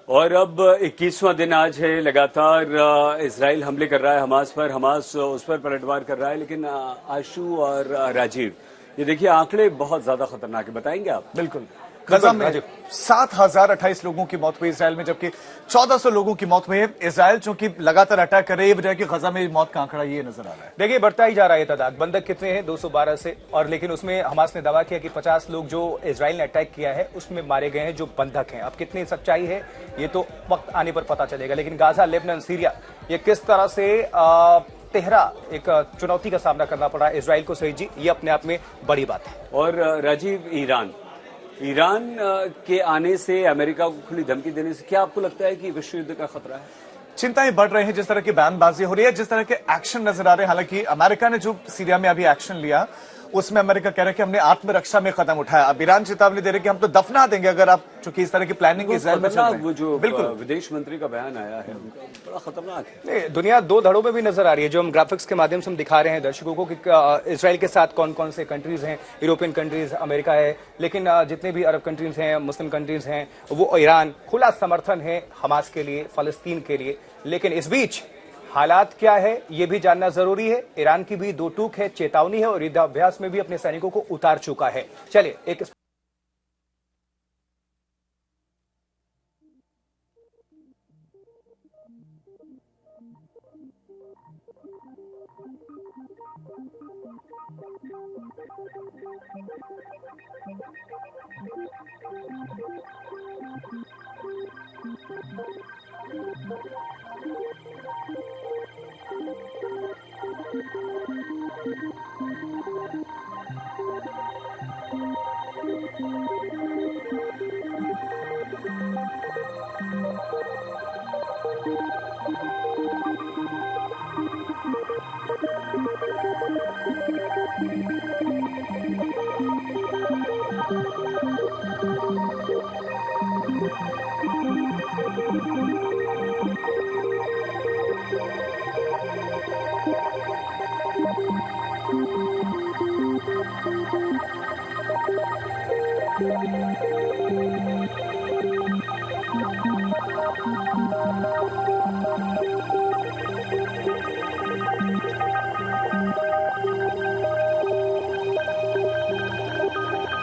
और अब 21वां दिन आज है। लगातार इजराइल हमले कर रहा है हमास पर, हमास उस पर पलटवार कर रहा है। लेकिन आशु और राजीव, ये देखिए आंकड़े बहुत ज्यादा खतरनाक है, बताएंगे आप? बिल्कुल। गजा में 7,028 लोगों की मौत हुई इसराइल में, जबकि 1,400 लोगों की मौत हुई है। इसराइल चूंकि लगातार अटैक कर रही है, वजह कि गजा में मौत का आंकड़ा ये नजर आ रहा है। देखिए बढ़ता ही जा रहा है तादाद। बंधक कितने हैं? 212 से, और लेकिन उसमें हमास ने दावा किया कि 50 लोग जो इसराइल ने अटैक किया है उसमें मारे गए हैं जो बंधक हैं। अब कितनी सच्चाई है ये तो वक्त आने पर पता चलेगा। लेकिन गाजा, लेबनान, सीरिया, ये किस तरह से तेहरा एक चुनौती का सामना करना पड़ा इसराइल को, सही जी, ये अपने आप में बड़ी बात है। और राजीव, ईरान के आने से, अमेरिका को खुली धमकी देने से क्या आपको लगता है कि विश्व युद्ध का खतरा है? चिंताएं बढ़ रही हैं, जिस तरह की बयानबाजी हो रही है, जिस तरह के एक्शन नजर आ रहे हैं। हालांकि अमेरिका ने जो सीरिया में अभी एक्शन लिया, उसमें अमेरिका कह रहा है कि हमने आत्मरक्षा में कदम उठाया। अब ईरान चेतावनी दे रहे कि हम तो दफना देंगे अगर आप चूंकि इस तरह की प्लानिंग इजराइल में चल रही है। वो जो बिल्कुल विदेश मंत्री का बयान आया है बड़ा खतरनाक है। दुनिया दो धड़ों में भी नजर आ रही है, जो हम ग्राफिक्स के माध्यम से हम दिखा रहे हैं दर्शकों को कि इसराइल के साथ कौन कौन से कंट्रीज हैं। यूरोपियन कंट्रीज, अमेरिका है, लेकिन जितने भी अरब कंट्रीज हैं, मुस्लिम कंट्रीज हैं, वो ईरान खुला समर्थन है हमास के लिए, फलस्तीन के लिए। लेकिन इस बीच हालात क्या है ये भी जानना जरूरी है। ईरान की भी दो टूक है, चेतावनी है, और युद्धाभ्यास में भी अपने सैनिकों को उतार चुका है। चलिए एक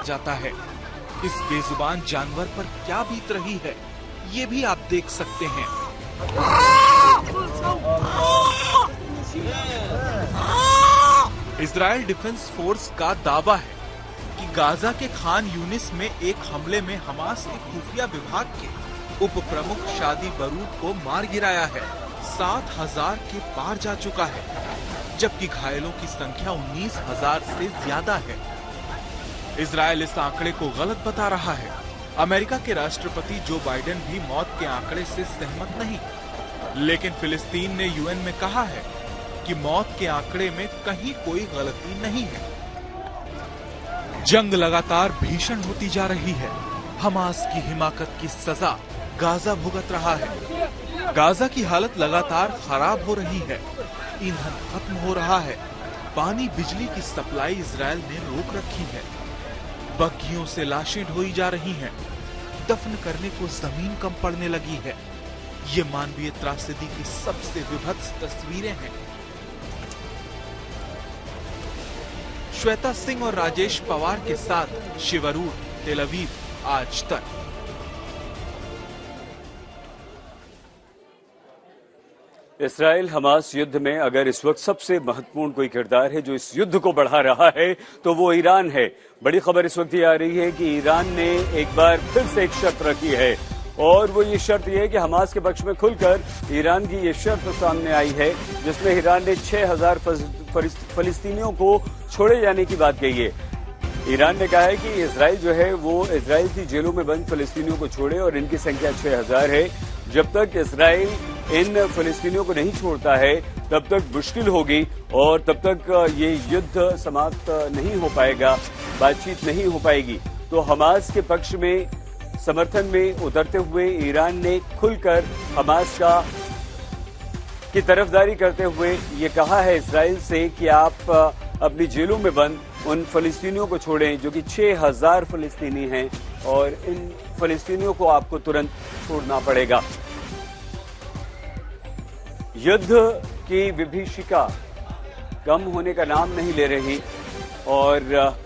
जाता है। इस बेजुबान जानवर पर क्या बीत रही है ये भी आप देख सकते हैं। इजराइल डिफेंस फोर्स का दावा है कि गाजा के खान यूनिस में एक हमले में हमास के खुफिया विभाग के उप प्रमुख शादी बरूद को मार गिराया है। 7,000 के पार जा चुका है, जबकि घायलों की संख्या 19,000 से ज्यादा है। इजराइल इस आंकड़े को गलत बता रहा है। अमेरिका के राष्ट्रपति जो बाइडेन भी मौत के आंकड़े से सहमत नहीं, लेकिन फिलिस्तीन ने यूएन में कहा है कि मौत के आंकड़े में कहीं कोई गलती नहीं है। जंग लगातार भीषण होती जा रही है। हमास की हिमाकत की सजा गाजा भुगत रहा है। गाजा की हालत लगातार खराब हो रही है। ईंधन खत्म हो रहा है। पानी, बिजली की सप्लाई इजराइल ने रोक रखी है। बग्घियों से लाशें ढोई जा रही हैं। दफन करने को जमीन कम पड़ने लगी है। ये मानवीय त्रासदी की सबसे विभत्स तस्वीरें हैं। श्वेता सिंह और राजेश पवार के साथ शिवरूर, तेल अवीव, आज तक। इसराइल हमास युद्ध में अगर इस वक्त सबसे महत्वपूर्ण कोई किरदार है जो इस युद्ध को बढ़ा रहा है तो वो ईरान है। बड़ी खबर इस वक्त ये आ रही है कि ईरान ने एक बार फिर से एक शर्त रखी है, और वो ये शर्त ये है कि हमास के पक्ष में खुलकर ईरान की ये शर्त सामने आई है, जिसमें ईरान ने 6,000 फलस्तीनियों को छोड़े जाने की बात कही है। ईरान ने कहा है कि इजराइल जो है वो इजराइल की जेलों में बंद फलस्तीनियों को छोड़े, और इनकी संख्या 6,000 है। जब तक इजराइल इन फलस्तीनियों को नहीं छोड़ता है तब तक मुश्किल होगी, और तब तक ये युद्ध समाप्त नहीं हो पाएगा, बातचीत नहीं हो पाएगी। तो हमास के पक्ष में समर्थन में उतरते हुए ईरान ने खुलकर हमास की तरफदारी करते हुए ये कहा है इजराइल से कि आप अपनी जेलों में बंद उन फलस्तीनियों को छोड़ें, जो कि 6,000 फलस्तीनी हैं और इन फलस्तीनियों को आपको तुरंत छोड़ना पड़ेगा। युद्ध की विभीषिका कम होने का नाम नहीं ले रही और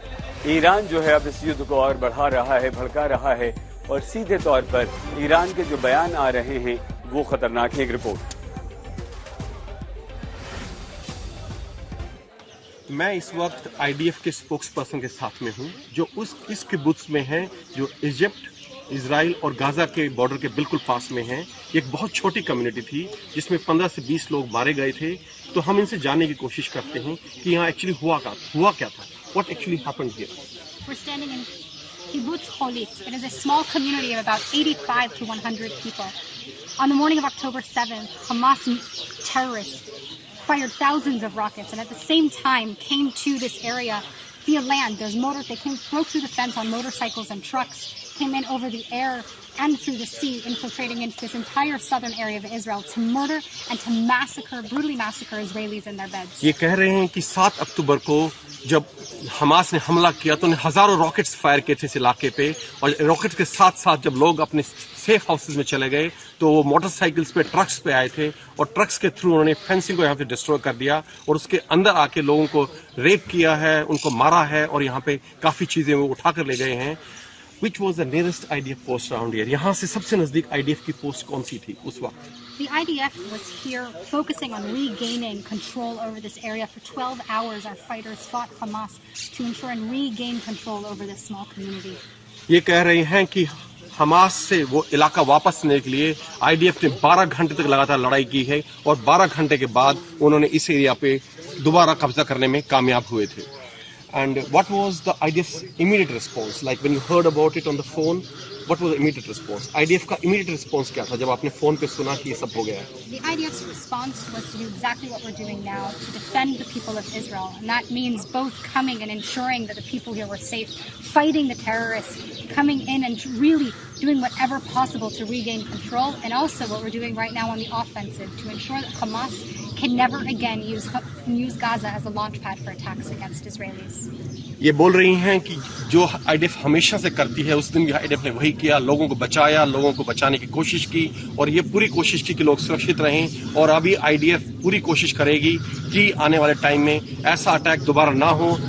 ईरान जो है अब इस युद्ध को और बढ़ा रहा है, भड़का रहा है और सीधे तौर पर ईरान के जो बयान आ रहे हैं वो खतरनाक है। एक रिपोर्ट। मैं इस वक्त आईडीएफ के स्पोक्स पर्सन के साथ में हूं, जो इस किबुत्स में है, जो इजिप्ट, इजराइल और गाजा के बॉर्डर के बिल्कुल पास में है। एक बहुत छोटी कम्युनिटी थी जिसमें 15 से 20 लोग मारे गए थे। तो हम इनसे जानने की कोशिश करते हैं कि यहाँ एक्चुअली हुआ क्या था, what actually happened here. We're standing in Kibbutz Holit. It is a small community of about 85 to 100 people. On the morning of October 7th, Hamas terrorists fired thousands of rockets and at the same time came to this area via land. They broke through the fence on motorcycles and trucks, came in over the air and through the sea, infiltrating into this entire southern area of Israel to murder and to brutally massacre Israelis in their beds. ये कह रहे हैं कि 7 अक्टूबर को जब Hamas ने हमला किया तो उन्हें हजारों रॉकेट्स फायर किए थे इस इलाके पे, और रॉकेट्स के साथ साथ जब लोग अपने सेफ हाउसेज में चले गए तो वो मोटरसाइकिल्स पे, ट्रक्स पे आए थे और ट्रक्स के थ्रू उन्होंने फेंसिंग को यहाँ पे डिस्ट्रॉय कर दिया और उसके अंदर आके लोगों को रेप किया है, उनको मारा है और यहाँ पे काफी चीजें वो उठा कर ले गए हैं। Which was the nearest IDF post around here? यहाँ से सबसे नजदीक IDF की पोस्ट कौन सी थी उस वक्त? The IDF was here focusing on regaining control over this area. For 12 hours, our fighters fought Hamas to ensure and regain control over this small community. ये कह रहे हैं कि हमास से वो इलाका वापस लेने के लिए आईडीएफ ने 12 घंटे तक लगातार लड़ाई की है और 12 घंटे के बाद उन्होंने इस एरिया पे दोबारा कब्जा करने में कामयाब हुए थे। And what was the IDF's immediate response? Like when you heard about it on the phone, what was the immediate response? IDF का immediate response क्या था जब आपने फोन पे सुना कि ये सब हो gaya hai? The IDF's response was to do exactly what we're doing now, to defend the people of Israel. And that means both coming and ensuring that the people here were safe, fighting the terrorists, coming in and really doing whatever possible to regain control, and also what we're doing right now on the offensive to ensure that Hamas can never again use Gaza as a launch pad for attacks against Israelis. ये बोल रही हैं कि जो IDF हमेशा से करती है उस दिन भी आईडीएफ ने वही किया, लोगों को बचाया, लोगों को बचाने की कोशिश की और ये पूरी कोशिश की कि लोग सुरक्षित रहें। और अभी आईडीएफ पूरी कोशिश करेगी कि आने वाले टाइम में ऐसा अटैक दोबारा ना हो।